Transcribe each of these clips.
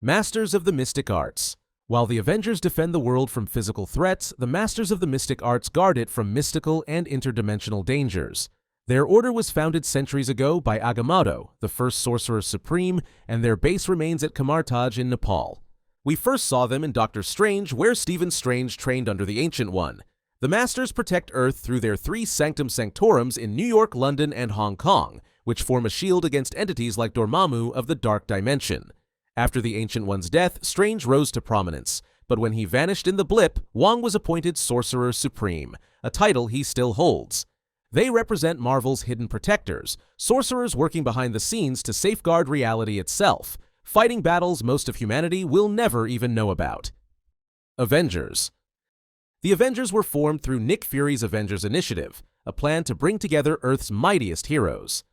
Masters of the Mystic Arts. While the Avengers defend the world from physical threats, the Masters of the Mystic Arts guard it from mystical and interdimensional dangers. Their order was founded centuries ago by Agamotto, the first Sorcerer Supreme, and their base remains at Kamartaj in Nepal. We first saw them in Doctor Strange, where Stephen Strange trained under the Ancient One. The Masters protect Earth through their 3 Sanctum Sanctorums in New York, London, and Hong Kong, which form a shield against entities like Dormammu of the Dark Dimension. After the Ancient One's death, Strange rose to prominence, but when he vanished in the blip, Wong was appointed Sorcerer Supreme, a title he still holds. They represent Marvel's hidden protectors, sorcerers working behind the scenes to safeguard reality itself, fighting battles most of humanity will never even know about. Avengers. The Avengers were formed through Nick Fury's Avengers Initiative, a plan to bring together Earth's mightiest heroes.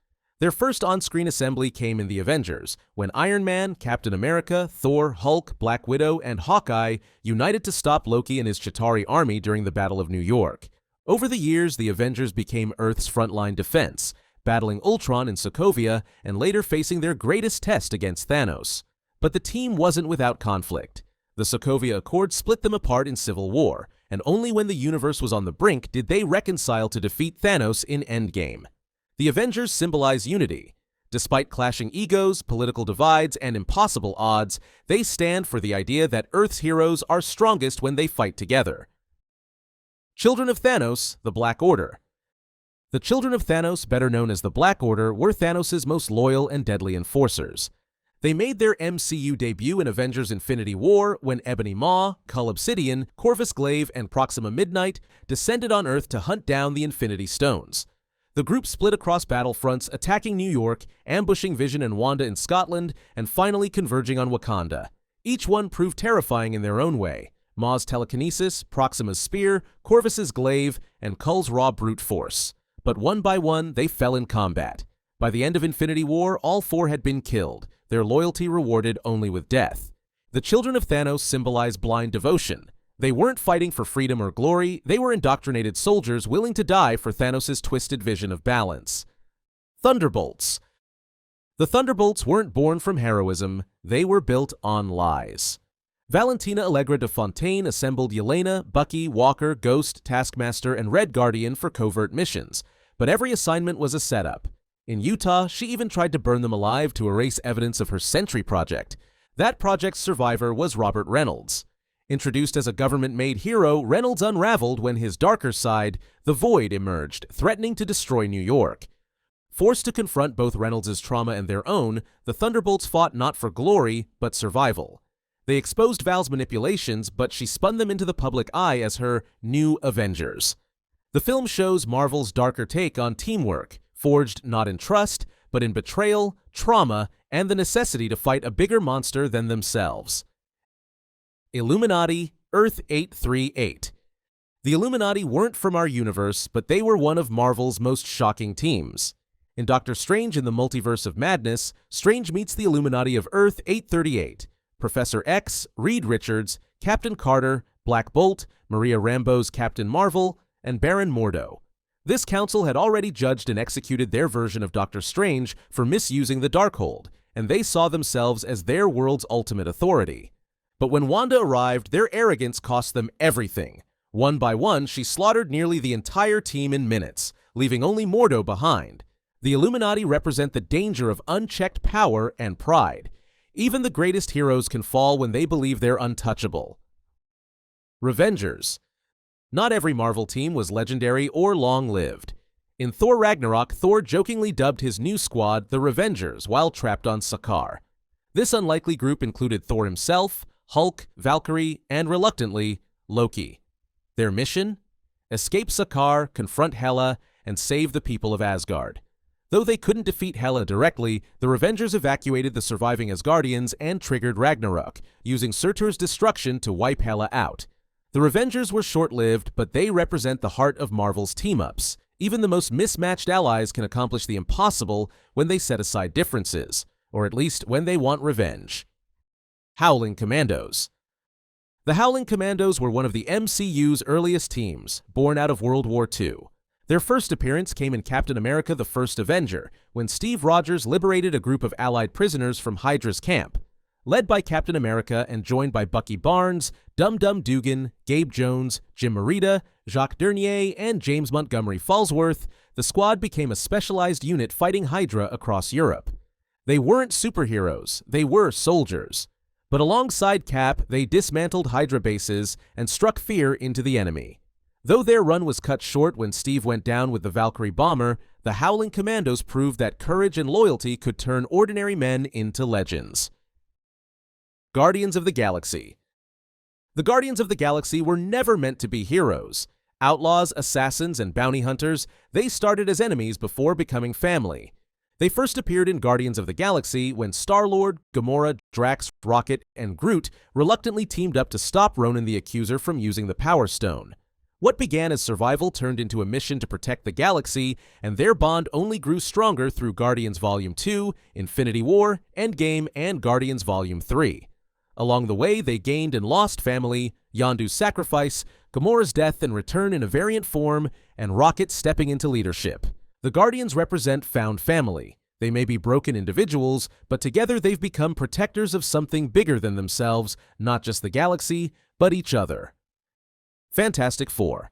Their first on-screen assembly came in The Avengers, when Iron Man, Captain America, Thor, Hulk, Black Widow, and Hawkeye united to stop Loki and his Chitauri army during the Battle of New York. Over the years, the Avengers became Earth's frontline defense, battling Ultron in Sokovia and later facing their greatest test against Thanos. But the team wasn't without conflict. The Sokovia Accord split them apart in civil war, and only when the universe was on the brink did they reconcile to defeat Thanos in Endgame. The Avengers symbolize unity. Despite clashing egos, political divides, and impossible odds, they stand for the idea that Earth's heroes are strongest when they fight together. Children of Thanos, the Black Order. The Children of Thanos, better known as the Black Order, were Thanos' most loyal and deadly enforcers. They made their MCU debut in Avengers Infinity War when Ebony Maw, Cull Obsidian, Corvus Glaive, and Proxima Midnight descended on Earth to hunt down the Infinity Stones. The group split across battlefronts, attacking New York, ambushing Vision and Wanda in Scotland, and finally converging on Wakanda. Each one proved terrifying in their own way. Maw's telekinesis, Proxima's spear, Corvus's glaive, and Cull's raw brute force. But one by one, they fell in combat. By the end of Infinity War, all 4 had been killed, their loyalty rewarded only with death. The Children of Thanos symbolize blind devotion. They weren't fighting for freedom or glory, they were indoctrinated soldiers willing to die for Thanos' twisted vision of balance. Thunderbolts. The Thunderbolts weren't born from heroism, they were built on lies. Valentina Allegra de Fontaine assembled Yelena, Bucky, Walker, Ghost, Taskmaster, and Red Guardian for covert missions, but every assignment was a setup. In Utah, she even tried to burn them alive to erase evidence of her Sentry project. That project's survivor was Robert Reynolds. Introduced as a government-made hero, Reynolds unraveled when his darker side, the Void, emerged, threatening to destroy New York. Forced to confront both Reynolds' trauma and their own, the Thunderbolts fought not for glory, but survival. They exposed Val's manipulations, but she spun them into the public eye as her new Avengers. The film shows Marvel's darker take on teamwork, forged not in trust, but in betrayal, trauma, and the necessity to fight a bigger monster than themselves. Illuminati, Earth 838. The Illuminati weren't from our universe, but they were one of Marvel's most shocking teams. In Doctor Strange in the Multiverse of Madness, Strange meets the Illuminati of Earth 838. Professor X, Reed Richards, Captain Carter, Black Bolt, Maria Rambeau's Captain Marvel, and Baron Mordo. This council had already judged and executed their version of Doctor Strange for misusing the Darkhold, and they saw themselves as their world's ultimate authority. But when Wanda arrived, their arrogance cost them everything. One by one, she slaughtered nearly the entire team in minutes, leaving only Mordo behind. The Illuminati represent the danger of unchecked power and pride. Even the greatest heroes can fall when they believe they're untouchable. Revengers. Not every Marvel team was legendary or long-lived. In Thor Ragnarok, Thor jokingly dubbed his new squad the Revengers while trapped on Sakaar. This unlikely group included Thor himself, Hulk, Valkyrie, and reluctantly, Loki. Their mission? Escape Sakaar, confront Hela, and save the people of Asgard. Though they couldn't defeat Hela directly, the Revengers evacuated the surviving Asgardians and triggered Ragnarok, using Surtur's destruction to wipe Hela out. The Revengers were short-lived, but they represent the heart of Marvel's team-ups. Even the most mismatched allies can accomplish the impossible when they set aside differences, or at least when they want revenge. Howling Commandos. The Howling Commandos were one of the MCU's earliest teams, born out of World War II. Their first appearance came in Captain America: The First Avenger, when Steve Rogers liberated a group of Allied prisoners from Hydra's camp. Led by Captain America and joined by Bucky Barnes, Dum Dum Dugan, Gabe Jones, Jim Morita, Jacques Dernier, and James Montgomery Falsworth, the squad became a specialized unit fighting Hydra across Europe. They weren't superheroes, they were soldiers. But alongside Cap, they dismantled Hydra bases and struck fear into the enemy. Though their run was cut short when Steve went down with the Valkyrie bomber, the Howling Commandos proved that courage and loyalty could turn ordinary men into legends. Guardians of the Galaxy. The Guardians of the Galaxy were never meant to be heroes. Outlaws, assassins, and bounty hunters, they started as enemies before becoming family. They first appeared in Guardians of the Galaxy when Star-Lord, Gamora, Drax, Rocket, and Groot reluctantly teamed up to stop Ronan the Accuser from using the Power Stone. What began as survival turned into a mission to protect the galaxy, and their bond only grew stronger through Guardians Volume 2, Infinity War, Endgame, and Guardians Volume 3. Along the way, they gained and lost family, Yondu's sacrifice, Gamora's death and return in a variant form, and Rocket stepping into leadership. The Guardians represent found family. They may be broken individuals, but together they've become protectors of something bigger than themselves, not just the galaxy, but each other. Fantastic Four.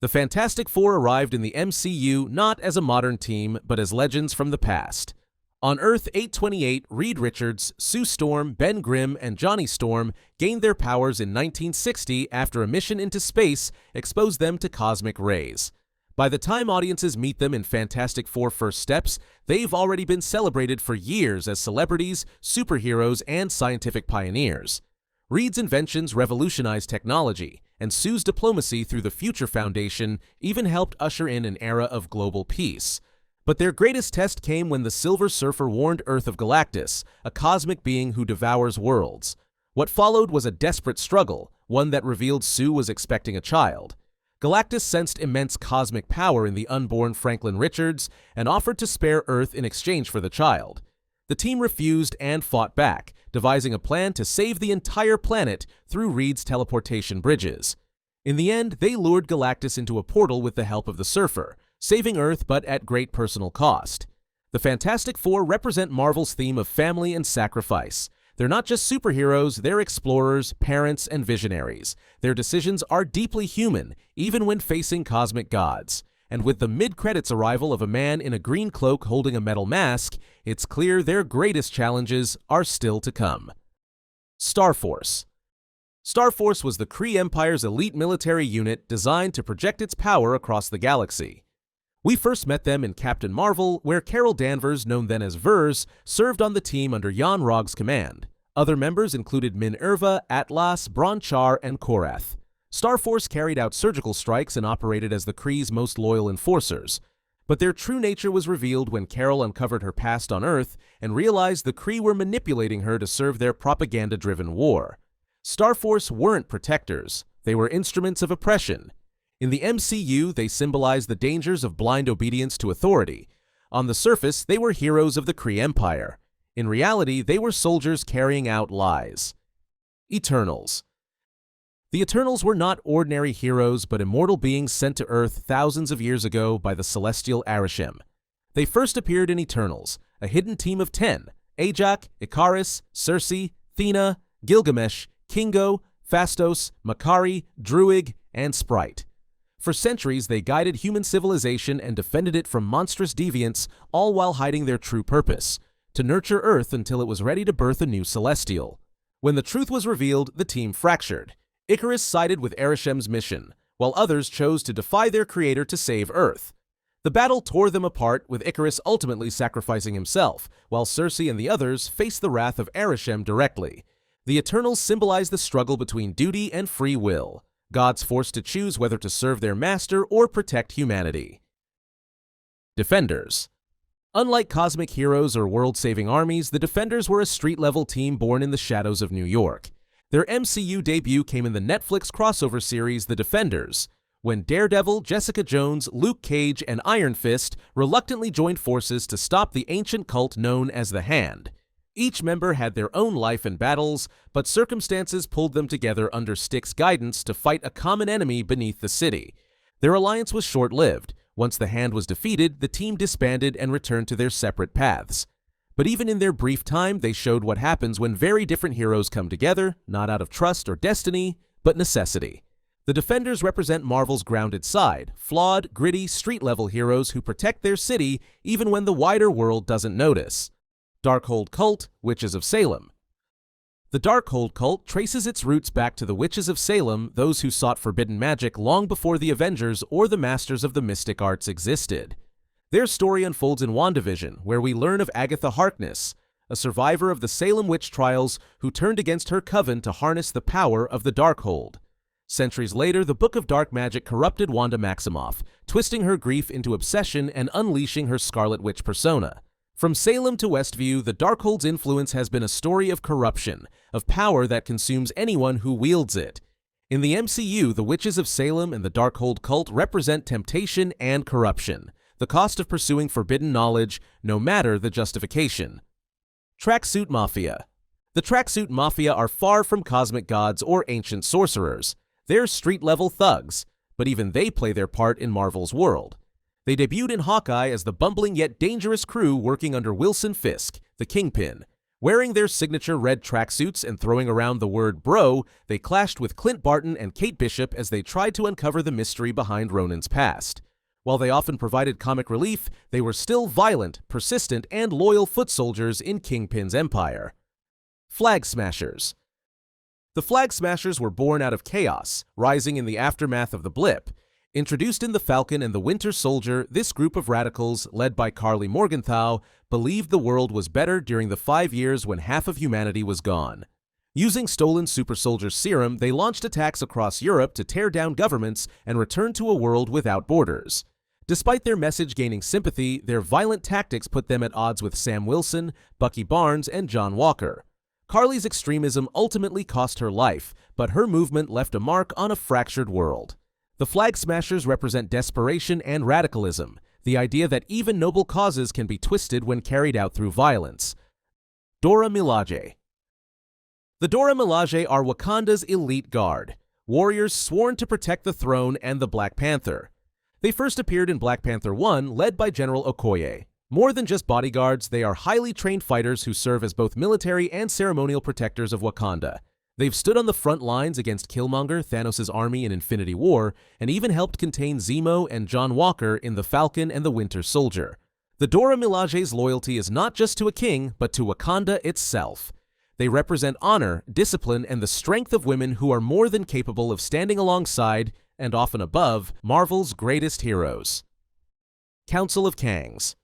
The Fantastic Four arrived in the MCU not as a modern team, but as legends from the past. On Earth 828, Reed Richards, Sue Storm, Ben Grimm, and Johnny Storm gained their powers in 1960 after a mission into space exposed them to cosmic rays. By the time audiences meet them in Fantastic Four First Steps, they've already been celebrated for years as celebrities, superheroes, and scientific pioneers. Reed's inventions revolutionized technology, and Sue's diplomacy through the Future Foundation even helped usher in an era of global peace. But their greatest test came when the Silver Surfer warned Earth of Galactus, a cosmic being who devours worlds. What followed was a desperate struggle, one that revealed Sue was expecting a child. Galactus sensed immense cosmic power in the unborn Franklin Richards and offered to spare Earth in exchange for the child. The team refused and fought back, devising a plan to save the entire planet through Reed's teleportation bridges. In the end, they lured Galactus into a portal with the help of the Surfer, saving Earth but at great personal cost. The Fantastic Four represent Marvel's theme of family and sacrifice. They're not just superheroes, they're explorers, parents, and visionaries. Their decisions are deeply human, even when facing cosmic gods. And with the mid-credits arrival of a man in a green cloak holding a metal mask, it's clear their greatest challenges are still to come. Star Force. Star Force was the Kree Empire's elite military unit designed to project its power across the galaxy. We first met them in Captain Marvel, where Carol Danvers, known then as Vers, served on the team under Jan Rog's command. Other members included Minerva, Atlas, Bronchar, and Korath. Star Force carried out surgical strikes and operated as the Kree's most loyal enforcers. But their true nature was revealed when Carol uncovered her past on Earth and realized the Kree were manipulating her to serve their propaganda-driven war. Star Force weren't protectors, they were instruments of oppression. In the MCU, they symbolized the dangers of blind obedience to authority. On the surface, they were heroes of the Kree Empire. In reality, they were soldiers carrying out lies. Eternals. The Eternals were not ordinary heroes, but immortal beings sent to Earth thousands of years ago by the celestial Arishem. They first appeared in Eternals, a hidden team of 10, Ajak, Ikaris, Circe, Thena, Gilgamesh, Kingo, Phastos, Makari, Druig, and Sprite. For centuries, they guided human civilization and defended it from monstrous deviants, all while hiding their true purpose, to nurture Earth until it was ready to birth a new Celestial. When the truth was revealed, the team fractured. Icarus sided with Arishem's mission, while others chose to defy their creator to save Earth. The battle tore them apart, with Icarus ultimately sacrificing himself, while Circe and the others faced the wrath of Arishem directly. The Eternals symbolize the struggle between duty and free will, gods forced to choose whether to serve their master or protect humanity. Defenders. Unlike cosmic heroes or world-saving armies, the Defenders were a street-level team born in the shadows of New York. Their MCU debut came in the Netflix crossover series The Defenders, when Daredevil, Jessica Jones, Luke Cage, and Iron Fist reluctantly joined forces to stop the ancient cult known as the Hand. Each member had their own life and battles, but circumstances pulled them together under Styx's guidance to fight a common enemy beneath the city. Their alliance was short-lived. Once the Hand was defeated, the team disbanded and returned to their separate paths. But even in their brief time, they showed what happens when very different heroes come together, not out of trust or destiny, but necessity. The Defenders represent Marvel's grounded side, flawed, gritty, street-level heroes who protect their city even when the wider world doesn't notice. Darkhold Cult, Witches of Salem. The Darkhold cult traces its roots back to the Witches of Salem, those who sought forbidden magic long before the Avengers or the Masters of the Mystic Arts existed. Their story unfolds in WandaVision, where we learn of Agatha Harkness, a survivor of the Salem witch trials who turned against her coven to harness the power of the Darkhold. Centuries later, the Book of Dark Magic corrupted Wanda Maximoff, twisting her grief into obsession and unleashing her Scarlet Witch persona. From Salem to Westview, the Darkhold's influence has been a story of corruption, of power that consumes anyone who wields it. In the MCU, the Witches of Salem and the Darkhold cult represent temptation and corruption, the cost of pursuing forbidden knowledge, no matter the justification. Tracksuit Mafia. The Tracksuit Mafia are far from cosmic gods or ancient sorcerers. They're street-level thugs, but even they play their part in Marvel's world. They debuted in Hawkeye as the bumbling yet dangerous crew working under Wilson Fisk, the Kingpin. Wearing their signature red tracksuits and throwing around the word bro, they clashed with Clint Barton and Kate Bishop as they tried to uncover the mystery behind Ronan's past. While they often provided comic relief, they were still violent, persistent, and loyal foot soldiers in Kingpin's empire. Flag Smashers. The Flag Smashers were born out of chaos, rising in the aftermath of the blip. Introduced in The Falcon and the Winter Soldier, this group of radicals, led by Carly Morgenthau, believed the world was better during the 5 years when half of humanity was gone. Using stolen super soldier serum, they launched attacks across Europe to tear down governments and return to a world without borders. Despite their message gaining sympathy, their violent tactics put them at odds with Sam Wilson, Bucky Barnes, and John Walker. Carly's extremism ultimately cost her life, but her movement left a mark on a fractured world. The Flag Smashers represent desperation and radicalism, the idea that even noble causes can be twisted when carried out through violence. Dora Milaje. The Dora Milaje are Wakanda's elite guard, warriors sworn to protect the throne and the Black Panther. They first appeared in Black Panther 1, led by General Okoye. More than just bodyguards, they are highly trained fighters who serve as both military and ceremonial protectors of Wakanda. They've stood on the front lines against Killmonger, Thanos' army in Infinity War, and even helped contain Zemo and John Walker in The Falcon and the Winter Soldier. The Dora Milaje's loyalty is not just to a king, but to Wakanda itself. They represent honor, discipline, and the strength of women who are more than capable of standing alongside, and often above, Marvel's greatest heroes. Council of Kangs.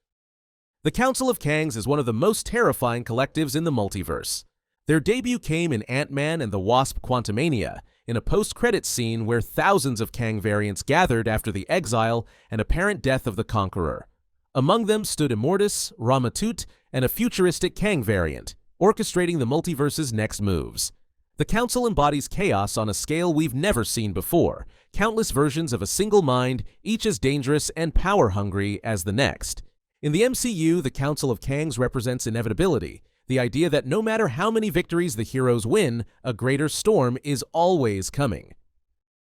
The Council of Kangs is one of the most terrifying collectives in the multiverse. Their debut came in Ant-Man and the Wasp: Quantumania, in a post-credits scene where thousands of Kang variants gathered after the exile and apparent death of the Conqueror. Among them stood Immortus, Ramatut, and a futuristic Kang variant, orchestrating the multiverse's next moves. The Council embodies chaos on a scale we've never seen before, countless versions of a single mind, each as dangerous and power-hungry as the next. In the MCU, the Council of Kangs represents inevitability, the idea that no matter how many victories the heroes win, a greater storm is always coming.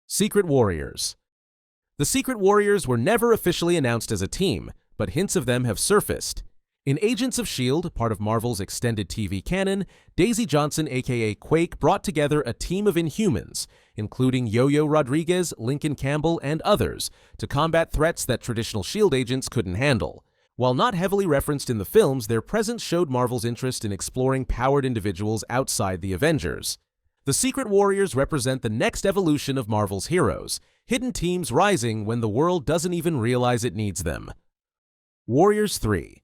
Secret Warriors. The Secret Warriors were never officially announced as a team, but hints of them have surfaced. In Agents of S.H.I.E.L.D., part of Marvel's extended TV canon, Daisy Johnson aka Quake brought together a team of Inhumans, including Yo-Yo Rodriguez, Lincoln Campbell, and others, to combat threats that traditional S.H.I.E.L.D. agents couldn't handle. While not heavily referenced in the films, their presence showed Marvel's interest in exploring powered individuals outside the Avengers. The Secret Warriors represent the next evolution of Marvel's heroes, hidden teams rising when the world doesn't even realize it needs them. Warriors 3.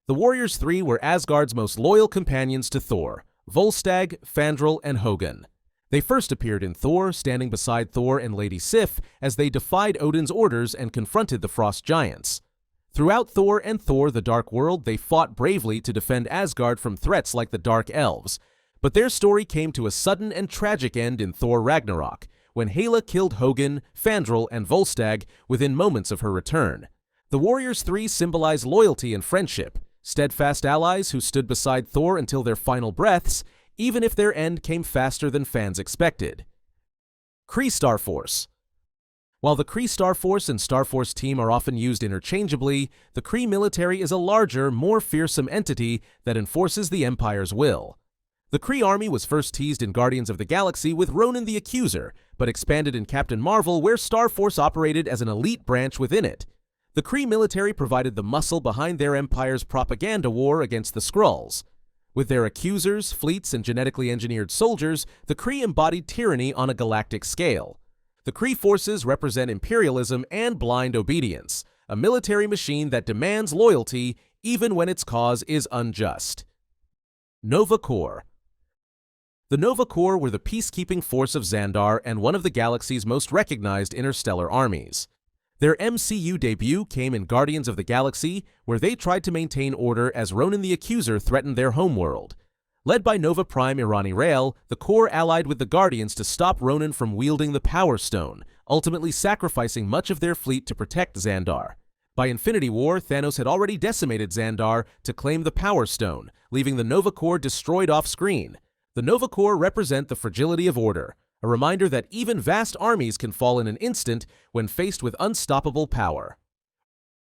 The Warriors 3 were Asgard's most loyal companions to Thor, Volstagg, Fandral, and Hogun. They first appeared in Thor, standing beside Thor and Lady Sif as they defied Odin's orders and confronted the Frost Giants. Throughout Thor and Thor: The Dark World, they fought bravely to defend Asgard from threats like the Dark Elves. But their story came to a sudden and tragic end in Thor Ragnarok, when Hela killed Hogun, Fandral, and Volstagg within moments of her return. The Warriors 3 symbolize loyalty and friendship, steadfast allies who stood beside Thor until their final breaths, even if their end came faster than fans expected. Kree Starforce. While the Kree Star Force and Star Force team are often used interchangeably, the Kree military is a larger, more fearsome entity that enforces the Empire's will. The Kree army was first teased in Guardians of the Galaxy with Ronan the Accuser, but expanded in Captain Marvel where Star Force operated as an elite branch within it. The Kree military provided the muscle behind their Empire's propaganda war against the Skrulls. With their accusers, fleets, and genetically engineered soldiers, the Kree embodied tyranny on a galactic scale. The Kree forces represent imperialism and blind obedience, a military machine that demands loyalty even when its cause is unjust. Nova Corps. The Nova Corps were the peacekeeping force of Xandar and one of the galaxy's most recognized interstellar armies. Their MCU debut came in Guardians of the Galaxy, where they tried to maintain order as Ronan the Accuser threatened their homeworld. Led by Nova Prime Irani Rael, the Corps allied with the Guardians to stop Ronan from wielding the Power Stone, ultimately sacrificing much of their fleet to protect Xandar. By Infinity War, Thanos had already decimated Xandar to claim the Power Stone, leaving the Nova Corps destroyed off-screen. The Nova Corps represent the fragility of order, a reminder that even vast armies can fall in an instant when faced with unstoppable power.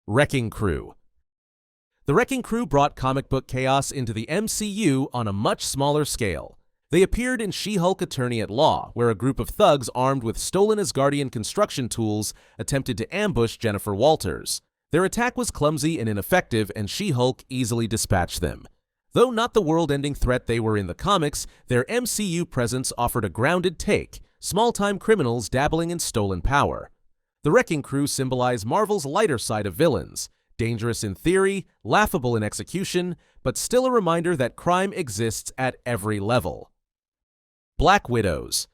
Wrecking Crew. The Wrecking Crew brought comic book chaos into the MCU on a much smaller scale. They appeared in She-Hulk Attorney at Law, where a group of thugs armed with stolen Asgardian construction tools attempted to ambush Jennifer Walters. Their attack was clumsy and ineffective, and She-Hulk easily dispatched them. Though not the world-ending threat they were in the comics, their MCU presence offered a grounded take, small-time criminals dabbling in stolen power. The Wrecking Crew symbolize Marvel's lighter side of villains, dangerous in theory, laughable in execution, but still a reminder that crime exists at every level. Black Widows.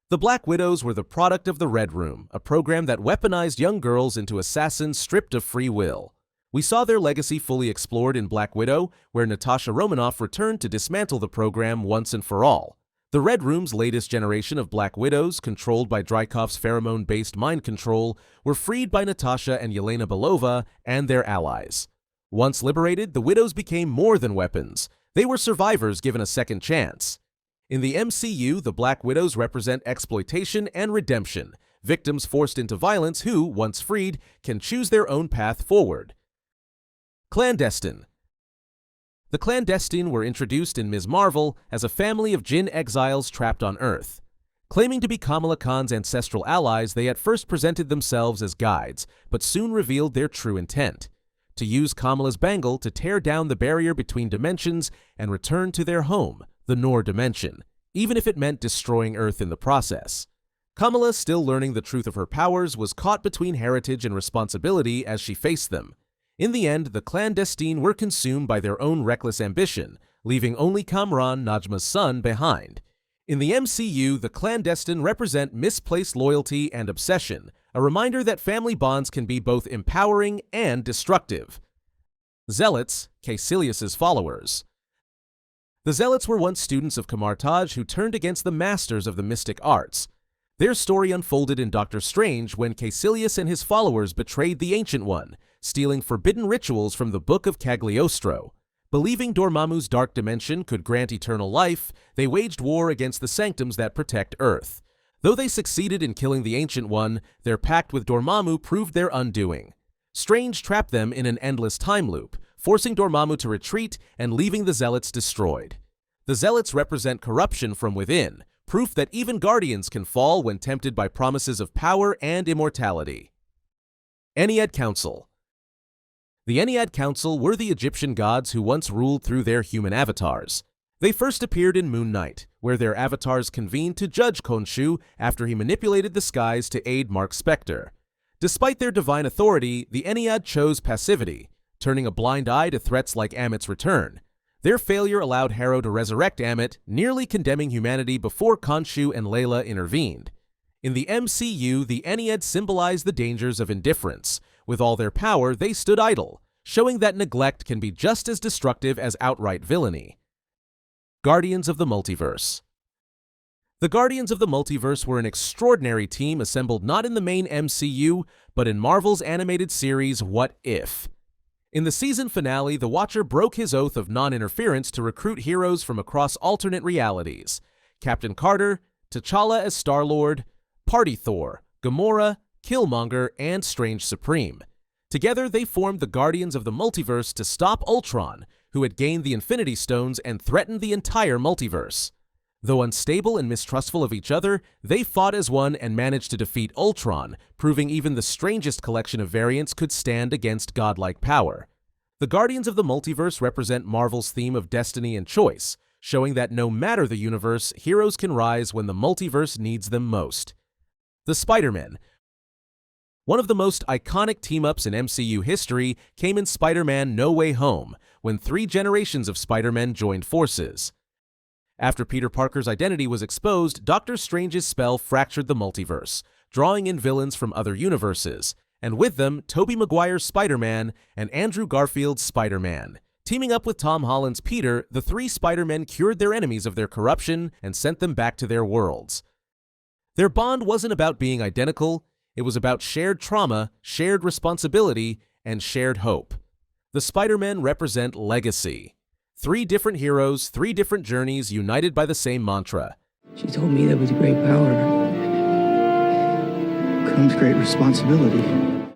The Black Widows were the product of the Red Room, a program that weaponized young girls into assassins stripped of free will. We saw their legacy fully explored in Black Widow, where Natasha Romanoff returned to dismantle the program once and for all. The Red Room's latest generation of Black Widows, controlled by Dreykov's pheromone-based mind control, were freed by Natasha and Yelena Belova and their allies. Once liberated, the Widows became more than weapons. They were survivors given a second chance. In the MCU, the Black Widows represent exploitation and redemption, victims forced into violence who, once freed, can choose their own path forward. Clandestine. The Clandestine were introduced in Ms. Marvel as a family of Jinn exiles trapped on Earth. Claiming to be Kamala Khan's ancestral allies, they at first presented themselves as guides, but soon revealed their true intent: to use Kamala's bangle to tear down the barrier between dimensions and return to their home, the Noor dimension, even if it meant destroying Earth in the process. Kamala, still learning the truth of her powers, was caught between heritage and responsibility as she faced them. In the end, the Clandestine were consumed by their own reckless ambition, leaving only Kamran, Najma's son, behind. In the MCU, the Clandestine represent misplaced loyalty and obsession, a reminder that family bonds can be both empowering and destructive. Zealots, Caecilius's followers. The Zealots were once students of Kamar-Taj who turned against the masters of the mystic arts. Their story unfolded in Doctor Strange when Caecilius and his followers betrayed the Ancient One, stealing forbidden rituals from the Book of Cagliostro. Believing Dormammu's dark dimension could grant eternal life, they waged war against the sanctums that protect Earth. Though they succeeded in killing the Ancient One, their pact with Dormammu proved their undoing. Strange trapped them in an endless time loop, forcing Dormammu to retreat and leaving the Zealots destroyed. The Zealots represent corruption from within, proof that even Guardians can fall when tempted by promises of power and immortality. Ennead Council. The Ennead Council were the Egyptian gods who once ruled through their human avatars. They first appeared in Moon Knight, where their avatars convened to judge Khonshu after he manipulated the skies to aid Mark Spector. Despite their divine authority, the Ennead chose passivity, turning a blind eye to threats like Amit's return. Their failure allowed Harrow to resurrect Amit, nearly condemning humanity before Khonshu and Layla intervened. In the MCU, the Ennead symbolized the dangers of indifference. With all their power, they stood idle, showing that neglect can be just as destructive as outright villainy. Guardians of the Multiverse. The Guardians of the Multiverse were an extraordinary team assembled not in the main MCU, but in Marvel's animated series What If? In the season finale, the Watcher broke his oath of non-interference to recruit heroes from across alternate realities: Captain Carter, T'Challa as Star-Lord, Party Thor, Gamora, Killmonger, and Strange Supreme. Together, they formed the Guardians of the Multiverse to stop Ultron, who had gained the Infinity Stones and threatened the entire multiverse. Though unstable and mistrustful of each other, they fought as one and managed to defeat Ultron, proving even the strangest collection of variants could stand against godlike power. The Guardians of the Multiverse represent Marvel's theme of destiny and choice, showing that no matter the universe, heroes can rise when the multiverse needs them most. The Spider-Men. One of the most iconic team-ups in MCU history came in Spider-Man No Way Home, when 3 generations of Spider-Men joined forces. After Peter Parker's identity was exposed, Doctor Strange's spell fractured the multiverse, drawing in villains from other universes, and with them, Tobey Maguire's Spider-Man and Andrew Garfield's Spider-Man. Teaming up with Tom Holland's Peter, the 3 Spider-Men cured their enemies of their corruption and sent them back to their worlds. Their bond wasn't about being identical, it was about shared trauma, shared responsibility, and shared hope. The Spider-Men represent legacy. 3 different heroes, 3 different journeys united by the same mantra. She told me that with great power comes great responsibility.